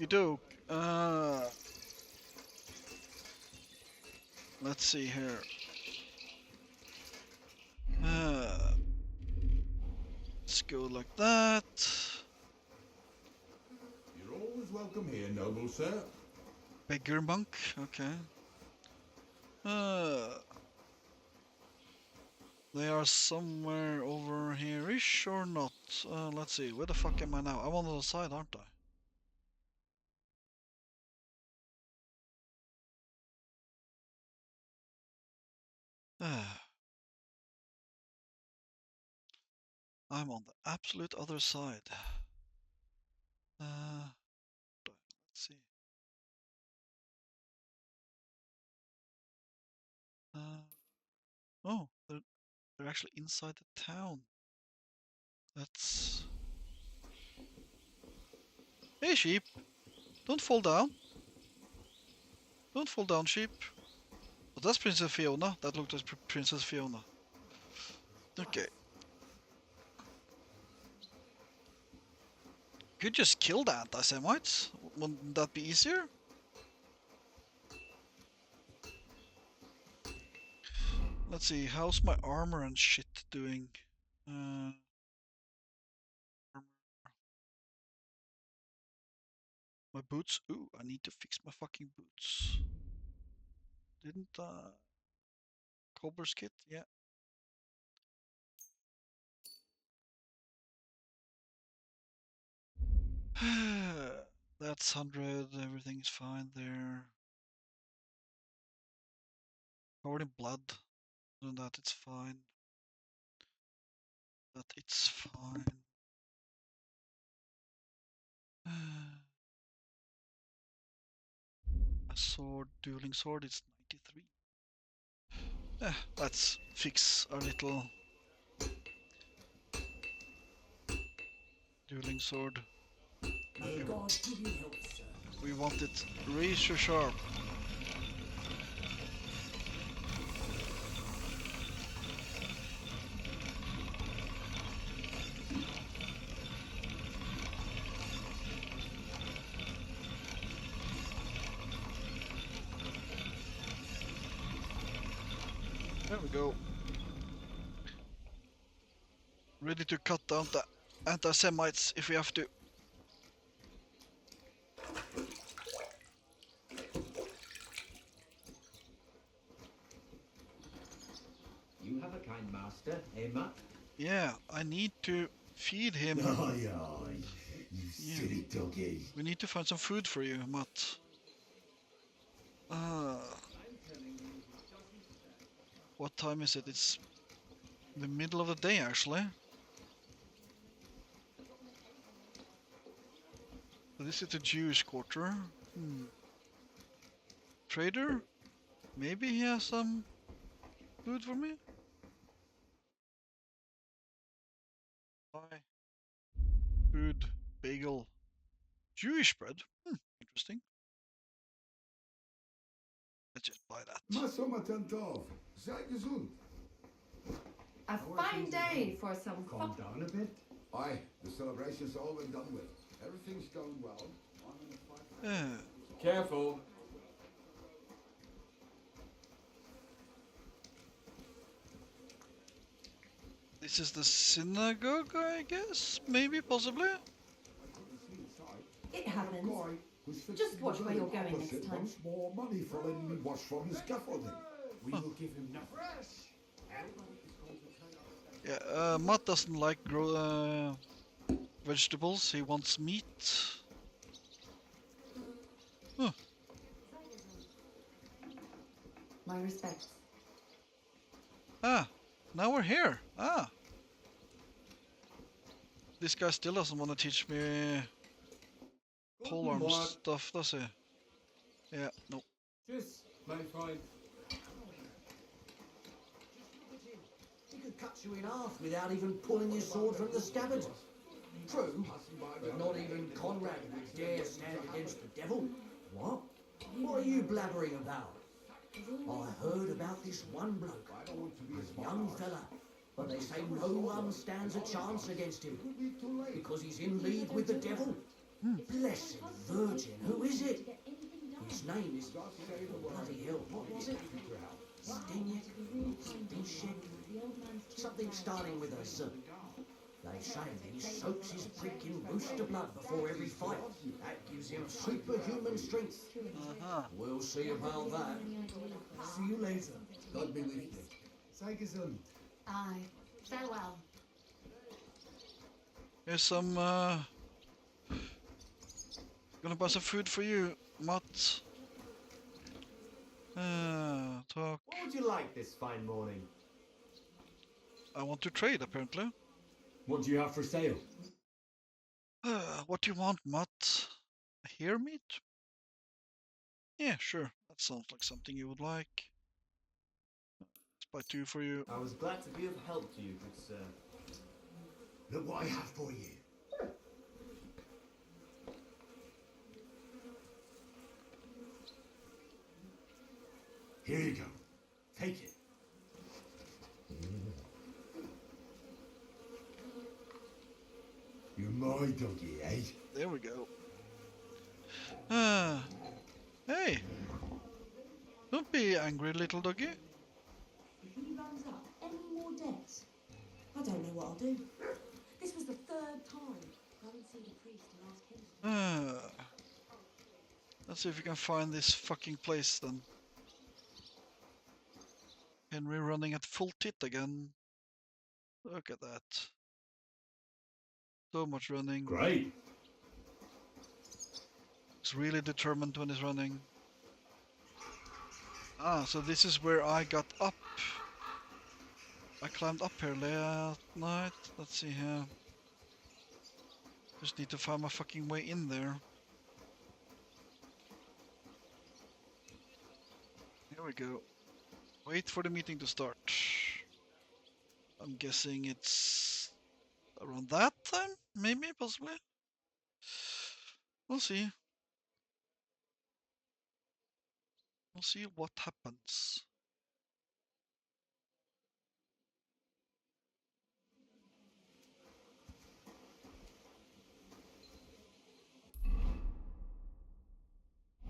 doke. Let's see here. Let's go like that. You're always welcome here, noble sir. Beggar monk, okay. They are somewhere over here-ish or not? Let's see, where the fuck am I now? I'm on the other side, aren't I? I'm on the absolute other side. Let's see. Oh, they're actually inside the town. That's... Hey, sheep! Don't fall down. Don't fall down, sheep. But that's Princess Fiona. That looked like Princess Fiona. Okay. Could just kill the anti-Semites. Wouldn't that be easier? Let's see, how's my armor and shit doing? My boots? Ooh, I need to fix my fucking boots. Didn't Cobbler's kit? Yeah. That's 100, everything's fine there. Covered in blood. Other than that, it's fine. That it's fine. A sword, dueling sword, it's 93. Let's fix our little dueling sword. We want it razor sharp. There we go. Ready to cut down the anti-Semites if we have to. You have a kind master, eh, Mutt? Yeah, I need to feed him. Aye, aye, you silly doggy. We need to find some food for you, Matt. What time is it? It's the middle of the day, actually. This is the Jewish quarter. Trader? Maybe he has some food for me? Buy food, bagel, Jewish bread. Interesting. Let's just buy that. Sei gesund. A fine day for some Calm down a bit. Aye, the celebration's all been done with. Everything's going well. Careful. This is the synagogue, I guess? Maybe, possibly? It happens. Just watch where you're going next time. Wants more money for letting me wash from his scaffolding. We will give him nothing. Yeah, Matt doesn't like vegetables, he wants meat. My respects. Now we're here. This guy still doesn't want to teach me polearm stuff, does he? Yeah, no. Just my fine. He could cut you in half without even pulling his sword from the scabbard. True, but not even Conrad would dare stand against the devil. What? What are you blabbering about? I heard about this one bloke, a young fella, but they say no one stands a chance against him because he's in league with the devil. Blessed Virgin, who is it? His name is... Bloody hell, what was it? Something starting with a Z. They say he soaks his prick in rooster blood before every fight. That gives him superhuman strength. We'll see about that. See you later. God be with you. Sei gesund. Aye. Farewell. Here's some, gonna buy some food for you, Matt. Talk. What would you like this fine morning? I want to trade, apparently. What do you have for sale? What do you want, Matt? Hair meat? Yeah, sure. That sounds like something you would like. Let's buy 2 for you. I was glad to be of help to you, good sir. Look what I have for you. Here you go. Take it. You're my doggy, eh? There we go. Hey! Don't be angry, little doggy. If he runs up any more debts, I don't know what I'll do. This was the 3rd time. Go and see the priest and ask him. Let's see if we can find this fucking place then. Henry running at full tit again. Look at that. So much running. Great. He's really determined when he's running. So this is where I got up. I climbed up here last night. Let's see here. Just need to find my fucking way in there. Here we go. Wait for the meeting to start. I'm guessing it's around that time? Maybe, possibly? We'll see. We'll see what happens.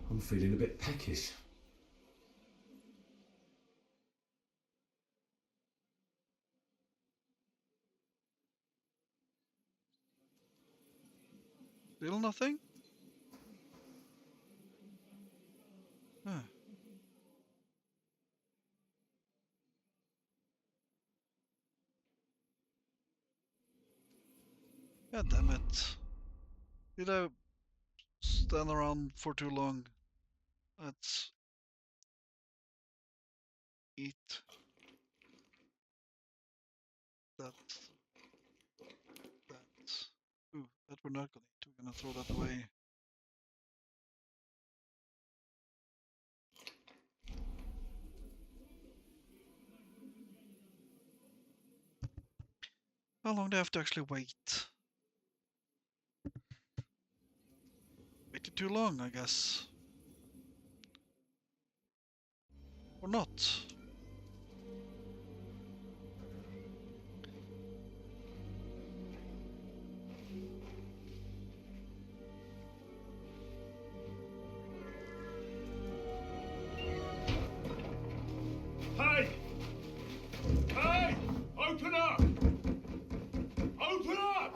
I'm feeling a bit peckish. Still nothing? Huh. God damn it. Did I stand around for too long? Let's eat that. Ooh, that we're not gonna eat. We're gonna throw that away. How long do I have to actually wait? Waited too long, I guess. Or not. Hey! Hey! Open up! Open up!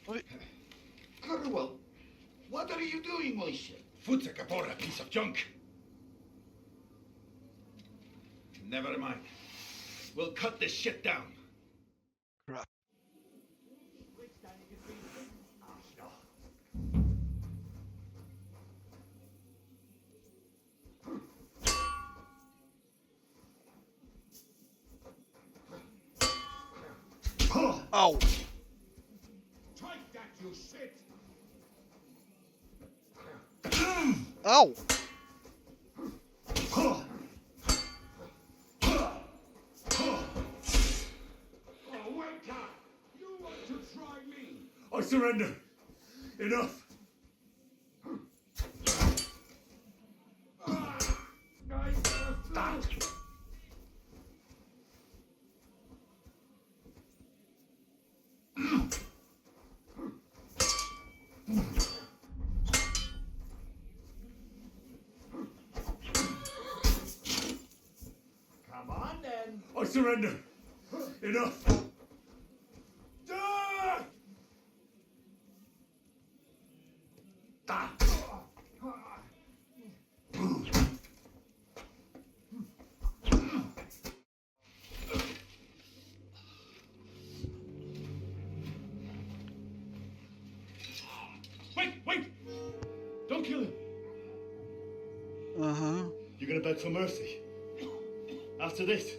Wait. Cornwell, what are you doing, Moishe? Foot's a caporra, piece of junk. Never mind. We'll cut this shit down. Crap. Ow! Take that, you shit! Ow! Oh, wake up! You want to try me? I surrender. Enough. surrender. Enough. Ah! Ah! Wait! Don't kill him. You're gonna beg for mercy. After this,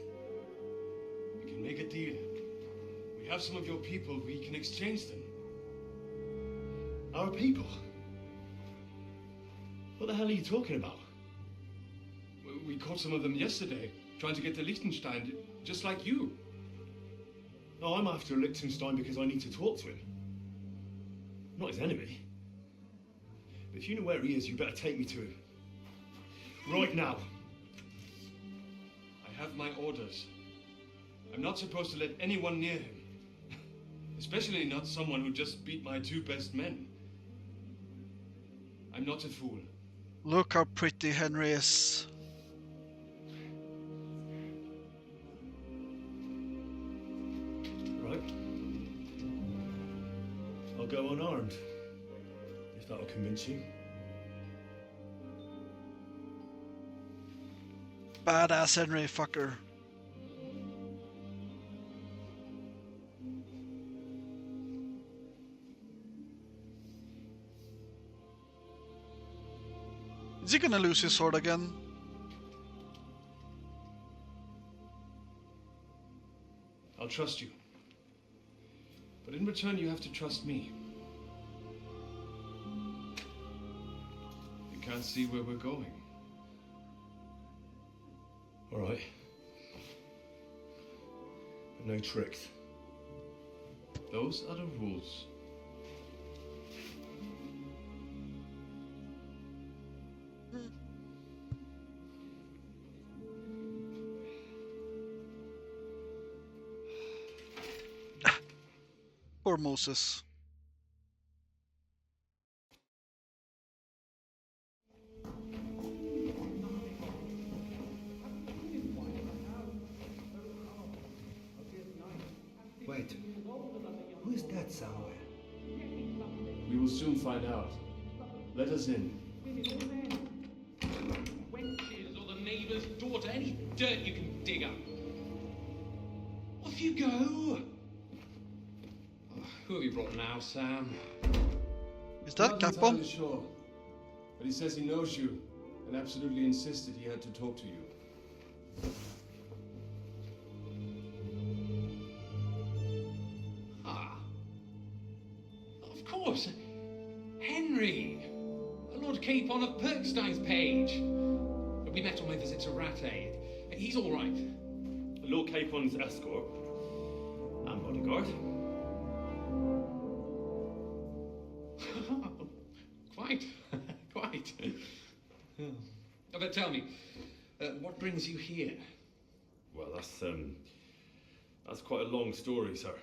we can make a deal. We have some of your people, we can exchange them. Our people? What the hell are you talking about? We caught some of them yesterday, trying to get to Liechtenstein, just like you. No, I'm after Liechtenstein because I need to talk to him. I'm not his enemy. But if you know where he is, you better take me to him. Right now. I have my orders. I'm not supposed to let anyone near him. Especially not someone who just beat my 2 best men. I'm not a fool. Look how pretty Henry is. Right. I'll go unarmed. If that'll convince you. Badass Henry fucker. Is he gonna lose his sword again? I'll trust you. But in return, you have to trust me. You can't see where we're going. All right. But no tricks. Those are the rules. Poor Moses. Wait. Who is that somewhere? We will soon find out. Let us in. Wenches or the neighbour's daughter, any dirt you can dig up. Off you go. Oh, who have you brought now, Sam? Is that Not Capon? entirely sure, but he says he knows you and absolutely insisted he had to talk to you. Ah. Of course. Henry. Lord Capon of Perkstein's page. We met on my visit to Rattay. He's all right. Lord Capon's escort and bodyguard. Quite. Quite. But tell me, what brings you here? Well, that's quite a long story, sir.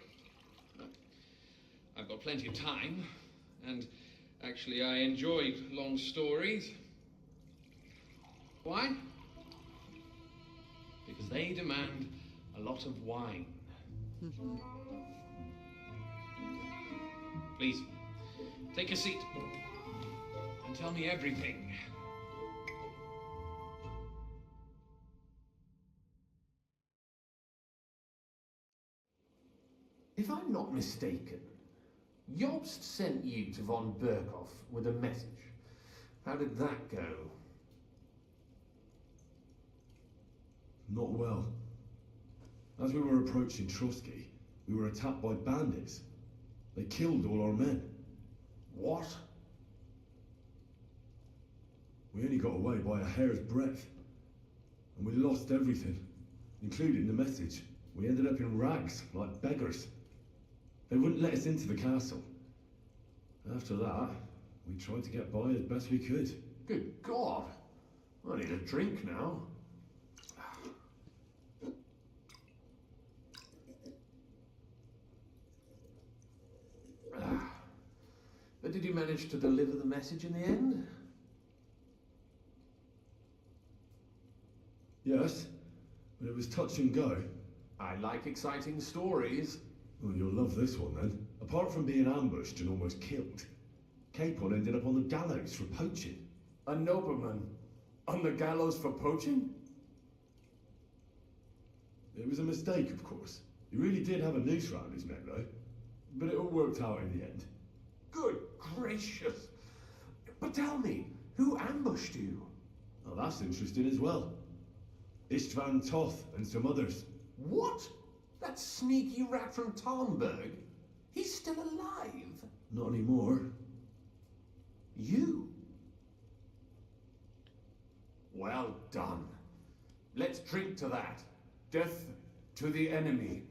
I've got plenty of time, and actually I enjoy long stories. Why? Because they demand a lot of wine. Please, take a seat and tell me everything. If I'm not mistaken, Jobst sent you to von Berghoff with a message. How did that go? Not well. As we were approaching Trotsky, we were attacked by bandits. They killed all our men. What? We only got away by a hair's breadth. And we lost everything, including the message. We ended up in rags, like beggars. They wouldn't let us into the castle. After that, we tried to get by as best we could. Good God! I need a drink now. But did you manage to deliver the message in the end? Yes, but it was touch and go. I like exciting stories. Well, you'll love this one then. Apart from being ambushed and almost killed, Capon ended up on the gallows for poaching. A nobleman on the gallows for poaching? It was a mistake, of course. He really did have a noose round his neck, though. But it all worked out in the end. Good gracious. But tell me, who ambushed you? Oh, that's interesting as well. Istvan Toth and some others. What? That sneaky rat from Tarnberg? He's still alive? Not anymore. You? Well done. Let's drink to that. Death to the enemy.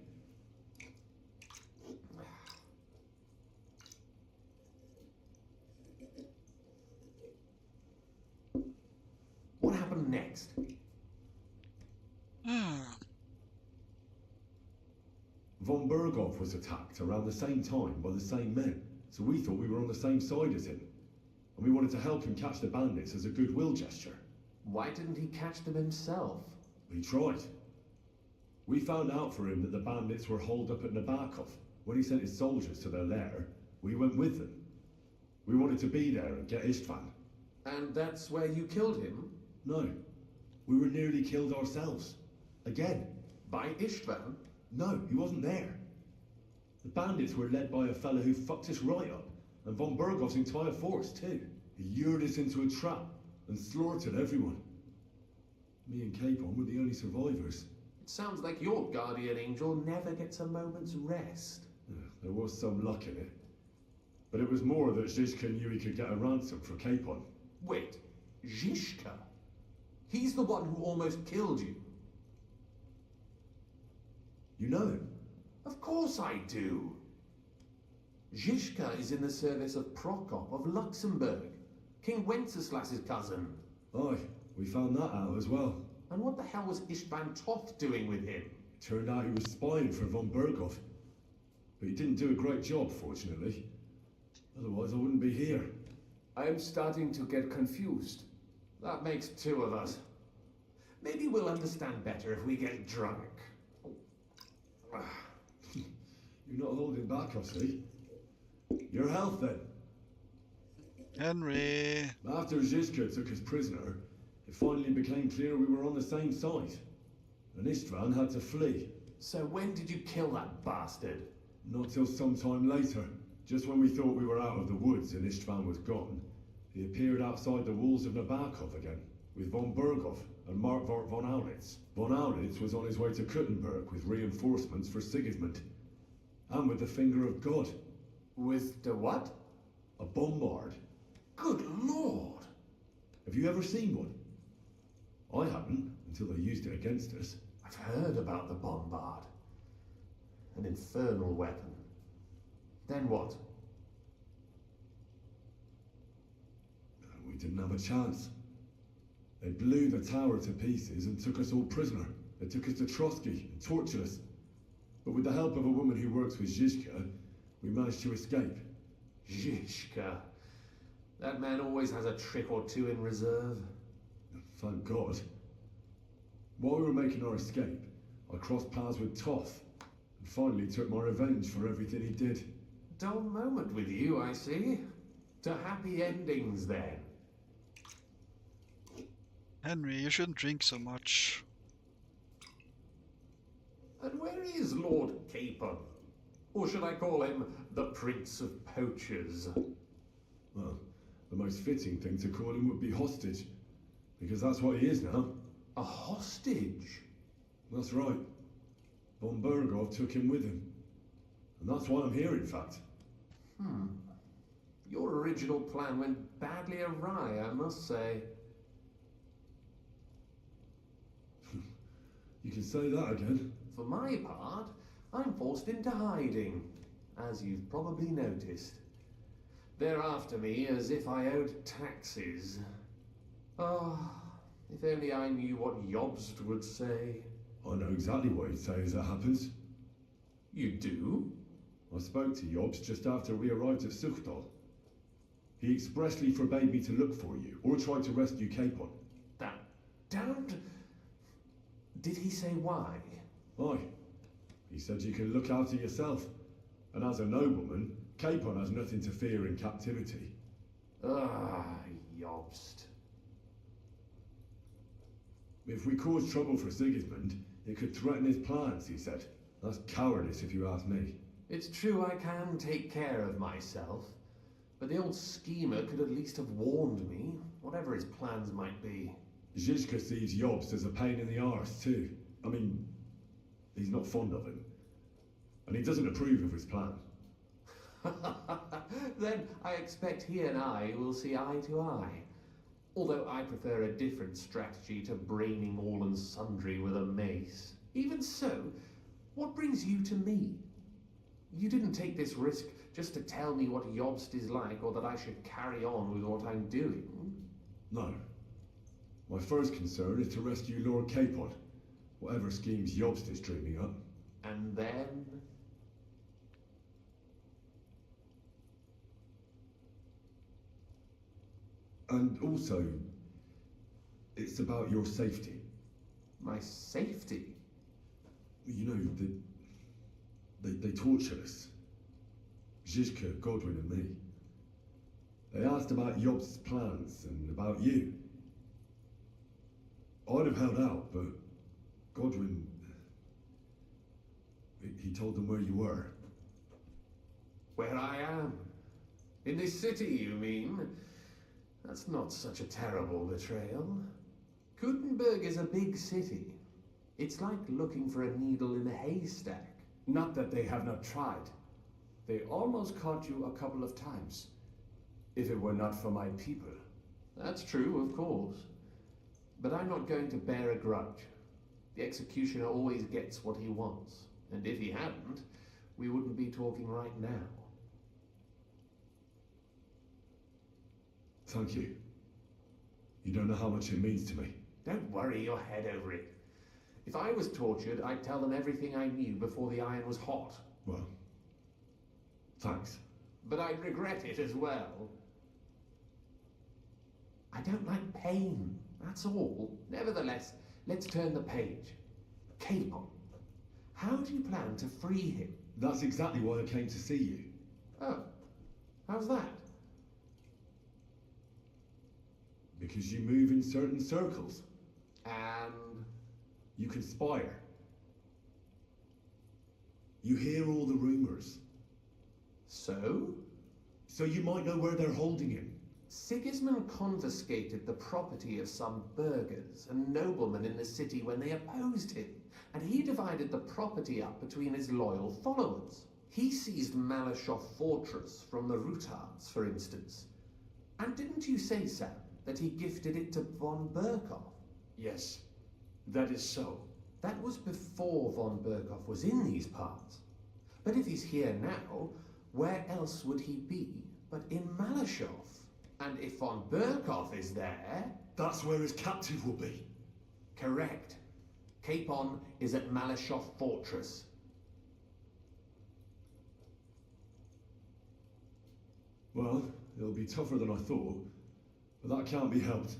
What happened next? Von Berghoff was attacked around the same time by the same men, so we thought we were on the same side as him. And we wanted to help him catch the bandits as a goodwill gesture. Why didn't he catch them himself? He tried. We found out for him that the bandits were holed up at Nabokov. When he sent his soldiers to their lair, we went with them. We wanted to be there and get Istvan. And that's where you killed him? No. We were nearly killed ourselves. Again. By Istvan? No, he wasn't there. The bandits were led by a fellow who fucked us right up, and von Berghoff's entire force too. He lured us into a trap and slaughtered everyone. Me and Capon were the only survivors. It sounds like your guardian angel never gets a moment's rest. There was some luck in it. But it was more that Zizka knew he could get a ransom for Capon. Wait, Zizka? He's the one who almost killed you. You know him? Of course I do. Zizka is in the service of Prokop of Luxembourg, King Wenceslas's cousin. Aye, we found that out as well. And what the hell was Istvan Toth doing with him? Turned out he was spying for von Berghoff. But he didn't do a great job, fortunately. Otherwise I wouldn't be here. I'm starting to get confused. That makes two of us. Maybe we'll understand better if we get drunk. You're not holding back, I see. Your health, then. Henry. After Zizka took us prisoner, it finally became clear we were on the same side. And Istvan had to flee. So when did you kill that bastard? Not till some time later. Just when we thought we were out of the woods and Istvan was gone, he appeared outside the walls of Nabokov again, with von Berghoff and Markvart von Aulitz. Von Aulitz was on his way to Kuttenberg with reinforcements for Sigismund. And with the finger of God. With the what? A bombard. Good Lord! Have you ever seen one? I haven't, until they used it against us. I've heard about the bombard. An infernal weapon. Then what? We didn't have a chance. They blew the tower to pieces and took us all prisoner. They took us to Trotsky and tortured us. But with the help of a woman who works with Zizka, we managed to escape. Zizka. That man always has a trick or two in reserve. Thank God. While we were making our escape, I crossed paths with Toth, and finally took my revenge for everything he did. Dull moment with you, I see. To happy endings, then. Henry, you shouldn't drink so much. And where is Lord Capon? Or should I call him the Prince of Poachers? Well, the most fitting thing to call him would be hostage, because that's what he is now. A hostage? That's right. Von Berghoff took him with him. And that's why I'm here, in fact. Your original plan went badly awry, I must say. You can say that again. For my part, I'm forced into hiding, as you've probably noticed. They're after me as if I owed taxes. Oh, if only I knew what Jobst would say. I know exactly what he'd say as it happens. You do? I spoke to Jobst just after we arrived at Suchdal. He expressly forbade me to look for you, or try to rescue Capon. That damned... Did he say why? Aye. He said you can look after yourself. And as a nobleman, Capon has nothing to fear in captivity. Ah, Jobst. If we cause trouble for Sigismund, it could threaten his plans, he said. That's cowardice if you ask me. It's true I can take care of myself, but the old schemer could at least have warned me, whatever his plans might be. Zizka sees Jobst as a pain in the arse too. I mean, he's not fond of him. And he doesn't approve of his plan. Then I expect he and I will see eye to eye. Although I prefer a different strategy to braining all and sundry with a mace. Even so, what brings you to me? You didn't take this risk just to tell me what Jobst is like, or that I should carry on with what I'm doing. No. My first concern is to rescue Lord Capon, whatever schemes Jobst is dreaming up. And then... And also, it's about your safety. My safety? You know, they tortured us. Zizka, Godwin and me. They asked about Jobst's plans and about you. I'd have held out, but Godwin... he told them where you were. Where I am? In this city, you mean? That's not such a terrible betrayal. Gutenberg is a big city. It's like looking for a needle in a haystack. Not that they have not tried. They almost caught you a couple of times. If it were not for my people. That's true, of course. But I'm not going to bear a grudge. The executioner always gets what he wants. And if he hadn't, we wouldn't be talking right now. Thank you. You don't know how much it means to me. Don't worry your head over it. If I was tortured, I'd tell them everything I knew before the iron was hot. Well, thanks. But I'd regret it as well. I don't like pain, that's all. Nevertheless, let's turn the page. Capon. How do you plan to free him? That's exactly why I came to see you. Oh, how's that? Because you move in certain circles. And... you conspire. You hear all the rumors. So? So you might know where they're holding him. Sigismund confiscated the property of some burghers and noblemen in the city when they opposed him, and he divided the property up between his loyal followers. He seized Malashov Fortress from the Rutards, for instance. And didn't you say, Sam, that he gifted it to von Berkhoff? Yes, that is so. That was before von Berkhoff was in these parts. But if he's here now, where else would he be but in Malashov? And if von Berkhoff is there... that's where his captive will be. Correct. Capon is at Malashov Fortress. Well, it'll be tougher than I thought, but that can't be helped.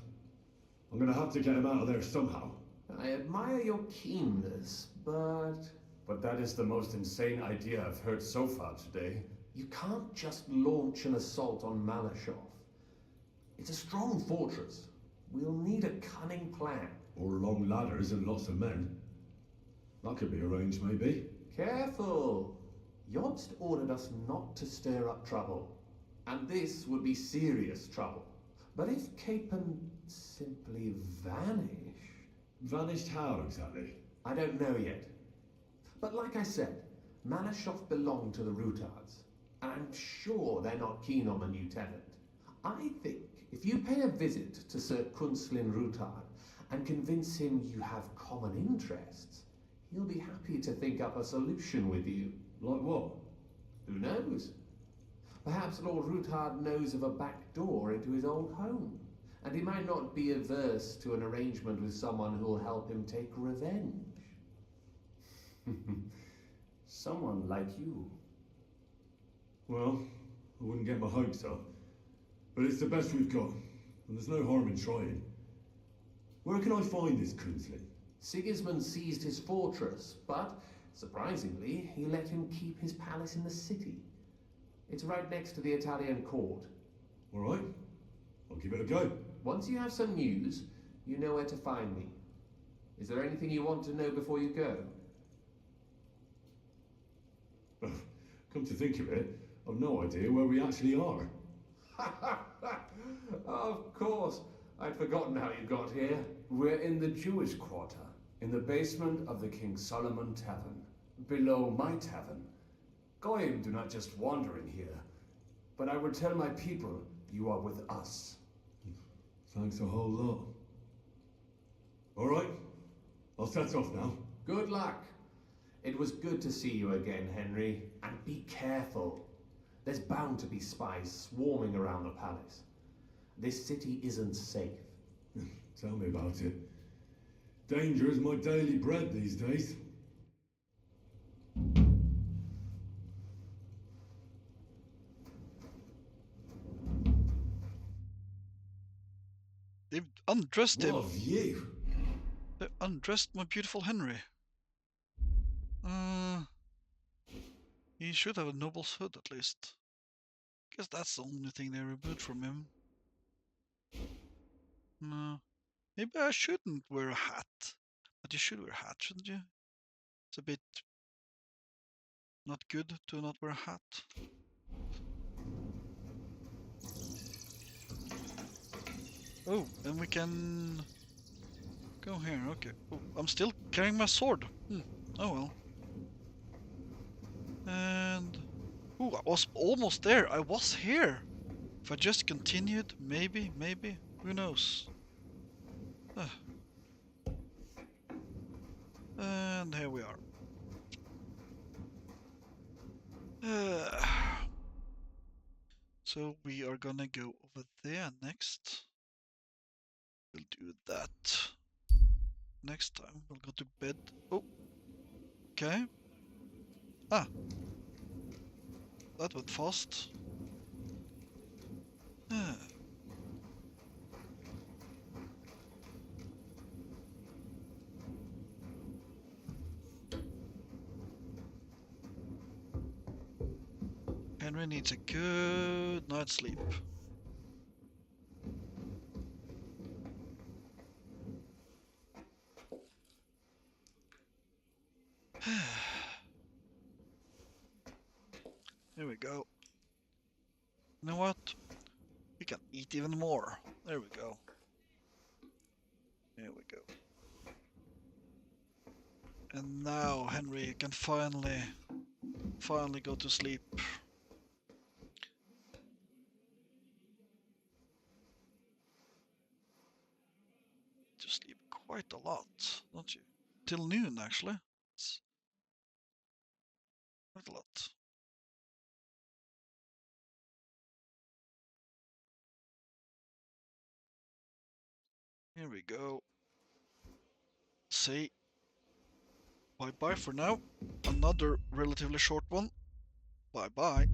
I'm gonna have to get him out of there somehow. I admire your keenness, but... But that is the most insane idea I've heard so far today. You can't just launch an assault on Malashov. It's a strong fortress. We'll need a cunning plan. Or long ladders and lots of men. That could be arranged, maybe. Careful! Jobst ordered us not to stir up trouble. And this would be serious trouble. But if Capon simply vanished... Vanished how, exactly? I don't know yet. But like I said, Malashov belonged to the Rutards. And I'm sure they're not keen on the new tenant. I think if you pay a visit to Sir Kunslin Rutard and convince him you have common interests, he'll be happy to think up a solution with you. Like what? Who knows? Perhaps Lord Rutard knows of a back door into his old home, and he might not be averse to an arrangement with someone who'll help him take revenge. Someone like you. Well, I wouldn't get my hopes up. But it's the best we've got, and there's no harm in trying. Where can I find this Kunslin? Sigismund seized his fortress, but Surprisingly, he let him keep his palace in the city. It's right next to the Italian court. All right, I'll give it a go. Once you have some news, you know where to find me. Is there anything you want to know before you go? Come to think of it, I've no idea where we actually are. Of course. I'd forgotten how you got here. We're in the Jewish quarter, in the basement of the King Solomon Tavern, below my tavern. Goyim do not just wander in here, but I will tell my people you are with us. Thanks a whole lot. All right, I'll set off now. Good luck. It was good to see you again, Henry. And be careful. There's bound to be spies swarming around the palace. This city isn't safe. Tell me about it. Danger is my daily bread these days. They've undressed him. What of you? They undressed my beautiful Henry. He should have a noble's hood at least. Guess that's the only thing they removed from him. Maybe I shouldn't wear a hat. But you should wear a hat, shouldn't you? It's a bit not good to not wear a hat. Oh, and we can go here, okay. Oh, I'm still carrying my sword. Oh well. And oh, I was almost there. I was here. If I just continued, maybe, who knows? And here we are. So we are gonna go over there next. We'll do that next time. We'll go to bed. Oh, okay. That went fast. Henry needs a good night's sleep. There we go. You know what? We can eat even more. There we go. There we go. And now Henry can finally go to sleep. To sleep quite a lot, don't you? Till noon, actually. It's quite a lot. Here we go. Say bye-bye for now. Another relatively short one. Bye-bye.